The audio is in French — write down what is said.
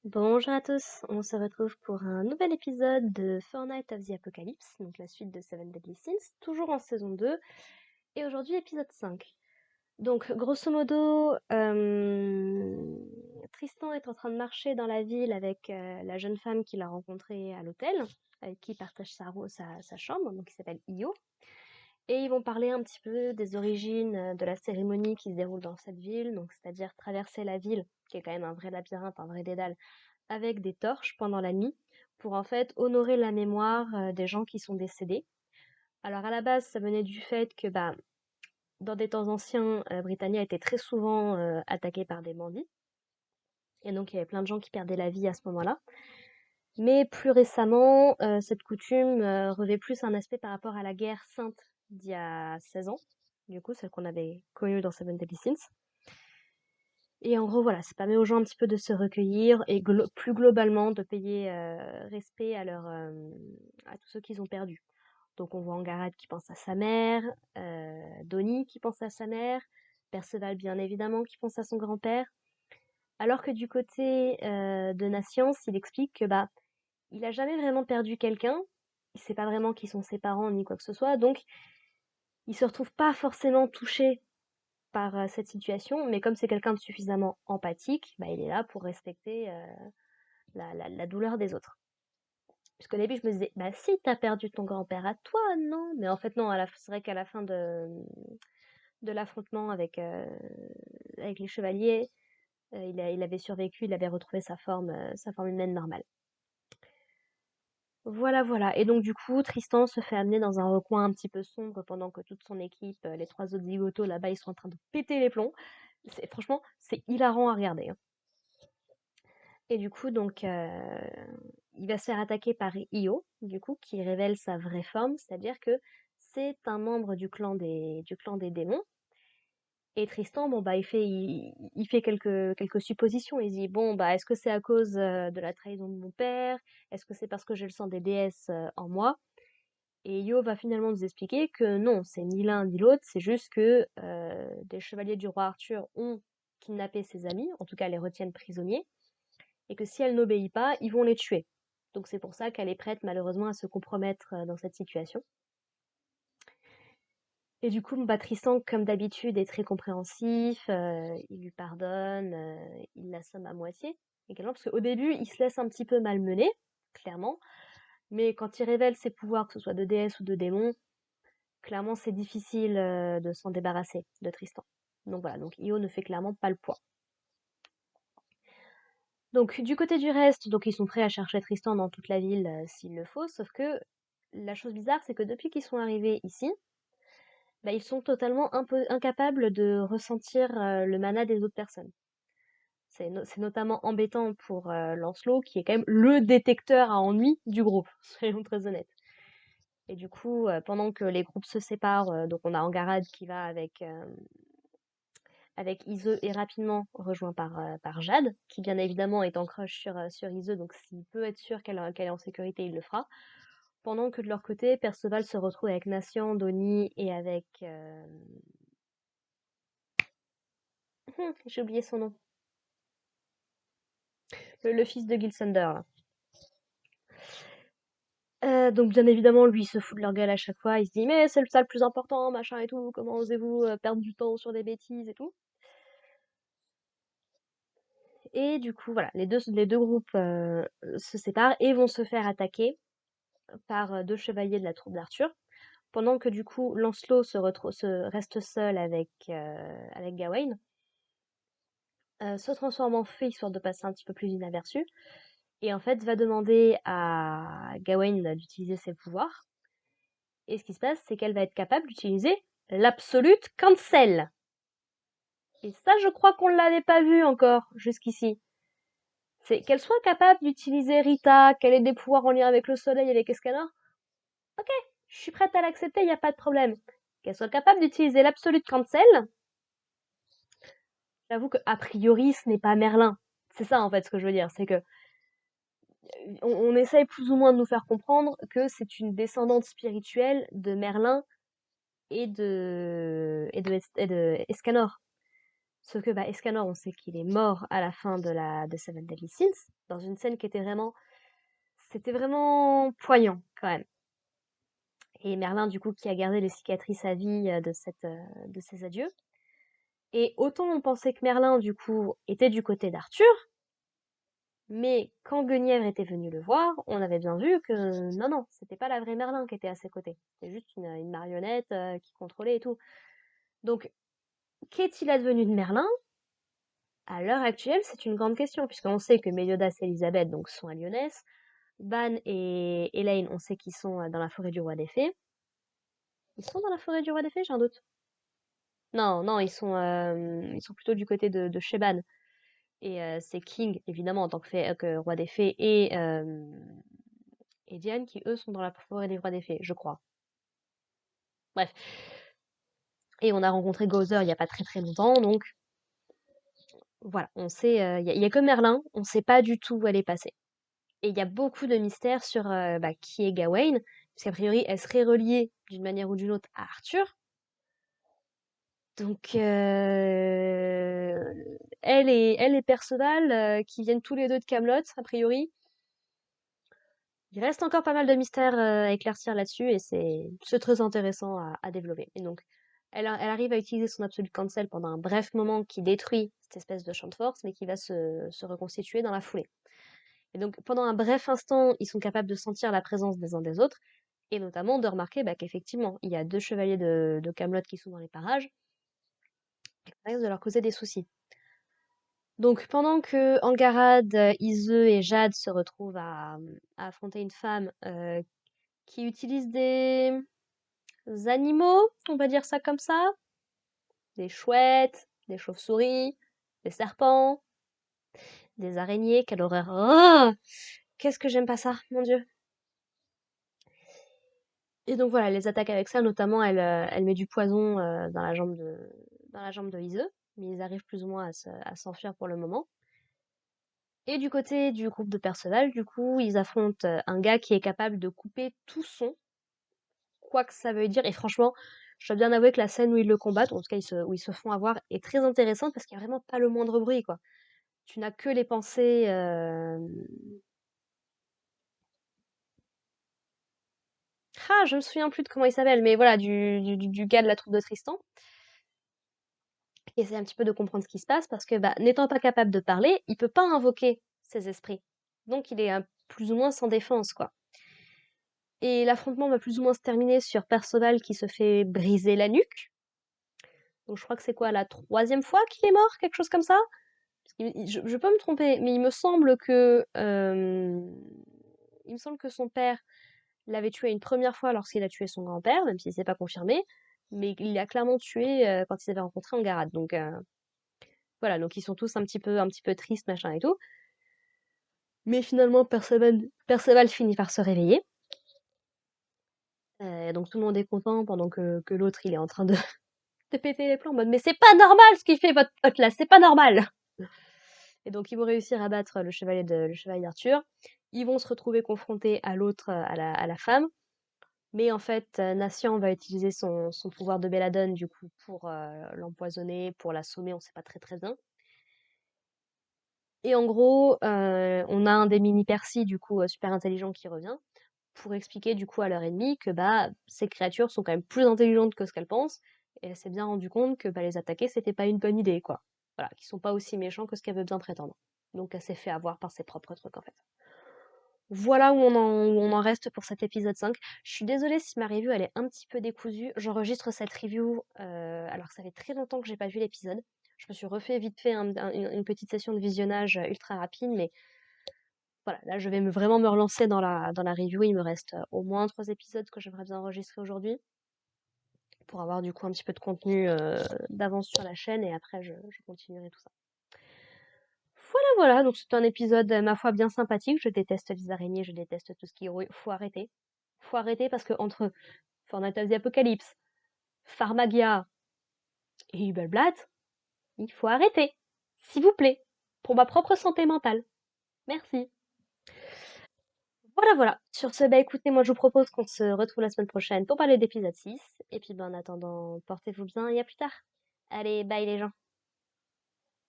Bonjour à tous, on se retrouve pour un nouvel épisode de Fortnite of the Apocalypse, donc la suite de Seven Deadly Sins, toujours en saison 2, et aujourd'hui épisode 5. Donc grosso modo, Tristan est en train de marcher dans la ville avec la jeune femme qu'il a rencontrée à l'hôtel, avec qui il partage sa chambre, donc qui s'appelle Io, et ils vont parler un petit peu des origines de la cérémonie qui se déroule dans cette ville, donc c'est-à-dire traverser la ville, qui est quand même un vrai labyrinthe, un vrai dédale, avec des torches pendant la nuit pour en fait honorer la mémoire des gens qui sont décédés. Alors à la base, ça venait du fait que dans des temps anciens, Britannia était très souvent attaquée par des bandits. Et donc il y avait plein de gens qui perdaient la vie à ce moment-là. Mais plus récemment, cette coutume revêt plus un aspect par rapport à la guerre sainte d'il y a 16 ans, du coup, celle qu'on avait connue dans Seven Deadly Sins. Et en gros, voilà, ça permet aux gens un petit peu de se recueillir et plus globalement de payer respect à tous ceux qu'ils ont perdus. Donc on voit Angarad qui pense à sa mère, Donnie qui pense à sa mère, Perceval bien évidemment qui pense à son grand-père. Alors que du côté de Nascience, il explique que il a jamais vraiment perdu quelqu'un, il sait pas vraiment qui sont ses parents ni quoi que ce soit, donc il se retrouve pas forcément touché par cette situation, mais comme c'est quelqu'un de suffisamment empathique, il est là pour respecter la douleur des autres. Puisqu'au début, je me disais, bah si t'as perdu ton grand-père à toi, non? Mais en fait, non, c'est vrai qu'à la fin de l'affrontement avec les chevaliers, il avait survécu, il avait retrouvé sa forme humaine normale. Voilà, voilà. Et donc, du coup, Tristan se fait amener dans un recoin un petit peu sombre pendant que toute son équipe, les trois autres zigotos là-bas, ils sont en train de péter les plombs. Franchement, c'est hilarant à regarder, hein. Et du coup, donc, il va se faire attaquer par Io, du coup, qui révèle sa vraie forme, c'est-à-dire que c'est un membre du clan des démons. Et Tristan, bon, il fait quelques suppositions. Il dit, bon, est-ce que c'est à cause de la trahison de mon père? Est-ce que c'est parce que j'ai le sang des déesses en moi? Et Io va finalement nous expliquer que non, c'est ni l'un ni l'autre, c'est juste que des chevaliers du roi Arthur ont kidnappé ses amis, en tout cas les retiennent prisonniers, et que si elle n'obéit pas, ils vont les tuer. Donc c'est pour ça qu'elle est prête malheureusement à se compromettre dans cette situation. Et du coup, Tristan, comme d'habitude, est très compréhensif, il lui pardonne, il l'assomme à moitié, également, parce qu'au début, il se laisse un petit peu malmener, clairement, mais quand il révèle ses pouvoirs, que ce soit de déesse ou de démon, clairement, c'est difficile de s'en débarrasser de Tristan. Donc voilà, donc Io ne fait clairement pas le poids. Donc du côté du reste, donc ils sont prêts à chercher Tristan dans toute la ville s'il le faut, sauf que la chose bizarre, c'est que depuis qu'ils sont arrivés ici, ils sont totalement un peu incapables de ressentir le mana des autres personnes. C'est notamment embêtant pour Lancelot, qui est quand même le détecteur à ennui du groupe, soyons très honnêtes. Et du coup, pendant que les groupes se séparent, donc on a Angarad qui va avec Ise et rapidement rejoint par Jade, qui bien évidemment est en crush sur Ise, donc s'il peut être sûr qu'elle est en sécurité, il le fera. Pendant que de leur côté, Perceval se retrouve avec Natian, Donnie et avec... j'ai oublié son nom. Le fils de Gilsunder, là. Donc bien évidemment, lui, il se fout de leur gueule à chaque fois. Il se dit, mais c'est ça le plus important, machin et tout. Comment osez-vous perdre du temps sur des bêtises et tout. Et du coup, voilà, les deux groupes se séparent et vont se faire attaquer par deux chevaliers de la troupe d'Arthur. Pendant que du coup, Lancelot reste seul avec Gawain, se transforme en fée histoire de passer un petit peu plus inaperçu. Et en fait, va demander à Gawain d'utiliser ses pouvoirs. Et ce qui se passe, c'est qu'elle va être capable d'utiliser l'Absolute Cancel. Et ça, je crois qu'on ne l'avait pas vu encore jusqu'ici. C'est qu'elle soit capable d'utiliser Rita, qu'elle ait des pouvoirs en lien avec le soleil et avec Escanor. Ok, je suis prête à l'accepter, il n'y a pas de problème. Qu'elle soit capable d'utiliser l'Absolute Cancel, j'avoue que a priori, ce n'est pas Merlin. C'est ça en fait ce que je veux dire, c'est que on essaye plus ou moins de nous faire comprendre que c'est une descendante spirituelle de Merlin et de Escanor. Sauf que bah, Escanor, on sait qu'il est mort à la fin de Seven Deadly Sins, dans une scène qui était c'était vraiment poignant quand même. Et Merlin, du coup, qui a gardé les cicatrices à vie de ces adieux. Et autant on pensait que Merlin, du coup, était du côté d'Arthur, mais quand Guenièvre était venu le voir, on avait bien vu que non, non, c'était pas la vraie Merlin qui était à ses côtés. C'était juste une marionnette qui contrôlait et tout. Donc, qu'est-il advenu de Merlin? À l'heure actuelle, c'est une grande question, puisqu'on sait que Méliodas et Elisabeth donc, sont à Lyonesse. Ban et Elaine, on sait qu'ils sont dans la forêt du roi des fées. Ils sont dans la forêt du roi des fées, j'ai un doute. Non, non, ils sont plutôt du côté de Sheban. Et c'est King, évidemment, en tant que roi des fées, et Diane, qui eux sont dans la forêt des rois des fées, je crois. Bref. Et on a rencontré Gozer il y a pas très très longtemps, donc voilà, on sait, y a que Merlin, on sait pas du tout où elle est passée. Et il y a beaucoup de mystères sur bah, qui est Gawain, parce qu'a priori, elle serait reliée d'une manière ou d'une autre à Arthur. Donc, elle et Perceval, qui viennent tous les deux de Camelot, a priori. Il reste encore pas mal de mystères à éclaircir là-dessus, et c'est très intéressant à développer. Et donc, elle arrive à utiliser son Absolute Cancel pendant un bref moment qui détruit cette espèce de champ de force, mais qui va se reconstituer dans la foulée. Et donc, pendant un bref instant, ils sont capables de sentir la présence des uns des autres, et notamment de remarquer bah, qu'effectivement, il y a deux chevaliers de Camelot qui sont dans les parages, et que ça risque de leur causer des soucis. Donc, pendant que Angarad, Iseux et Jade se retrouvent à affronter une femme qui utilise des animaux, on va dire ça comme ça, des chouettes, des chauves-souris, des serpents, des araignées, quelle horreur! Oh, qu'est-ce que j'aime pas ça, mon Dieu! Et donc voilà, elle les attaque avec ça, notamment elle met du poison dans la jambe de Iseux, mais ils arrivent plus ou moins à s'enfuir pour le moment. Et du côté du groupe de Perceval, du coup, ils affrontent un gars qui est capable de couper tout son, quoi que ça veuille dire. Et franchement, je dois bien avouer que la scène où ils le combattent, ou en tout cas où ils se font avoir, est très intéressante parce qu'il n'y a vraiment pas le moindre bruit, quoi. Tu n'as que les pensées. Ah, je me souviens plus de comment il s'appelle, mais voilà, du gars de la troupe de Tristan, qui essaie un petit peu de comprendre ce qui se passe parce que, bah, n'étant pas capable de parler, il peut pas invoquer ses esprits. Donc, il est plus ou moins sans défense, quoi. Et l'affrontement va plus ou moins se terminer sur Perceval qui se fait briser la nuque. Donc je crois que c'est quoi, la troisième fois qu'il est mort, quelque chose comme ça? Je peux me tromper, mais il me semble que son père l'avait tué une première fois lorsqu'il a tué son grand-père, même si c'est pas confirmé, mais il l'a clairement tué quand ils avaient rencontré Angarad. Donc voilà, donc ils sont tous un petit peu tristes, machin et tout. Mais finalement, Perceval finit par se réveiller. Donc tout le monde est content pendant que l'autre il est en train de péter les plombs en mode mais c'est pas normal ce qu'il fait votre pote là, c'est pas normal. Et donc ils vont réussir à battre le chevalier d'Arthur. Ils vont se retrouver confrontés à l'autre, à la femme. Mais en fait, Natian va utiliser son pouvoir de Belladone du coup pour l'empoisonner, pour l'assommer, on sait pas très très bien. Et en gros, on a un des mini Percy du coup super intelligent qui revient pour expliquer du coup à leur ennemi que bah ces créatures sont quand même plus intelligentes que ce qu'elles pensent et elle s'est bien rendu compte que bah, les attaquer c'était pas une bonne idée quoi. Voilà, qu'ils sont pas aussi méchants que ce qu'elle veut bien prétendre. Donc elle s'est fait avoir par ses propres trucs en fait. Voilà où on en reste pour cet épisode 5. Je suis désolée si ma review elle est un petit peu décousue. J'enregistre cette review alors que ça fait très longtemps que j'ai pas vu l'épisode. Je me suis refait vite fait une petite session de visionnage ultra rapide, mais voilà, là je vais vraiment me relancer dans la review. Il me reste au moins 3 épisodes que j'aimerais bien enregistrer aujourd'hui pour avoir du coup un petit peu de contenu d'avance sur la chaîne et après je continuerai tout ça. Voilà, voilà, donc c'est un épisode, ma foi, bien sympathique. Je déteste les araignées, je déteste tout ce qui est rouille. Faut arrêter. Faut arrêter parce que entre Fortnite of the Apocalypse, Pharmagia et Hubelblatt, il faut arrêter. S'il vous plaît. Pour ma propre santé mentale. Merci. Voilà, voilà. Sur ce, bah écoutez, moi je vous propose qu'on se retrouve la semaine prochaine pour parler d'épisode 6. Et puis, bah, en attendant, portez-vous bien et à plus tard. Allez, bye les gens.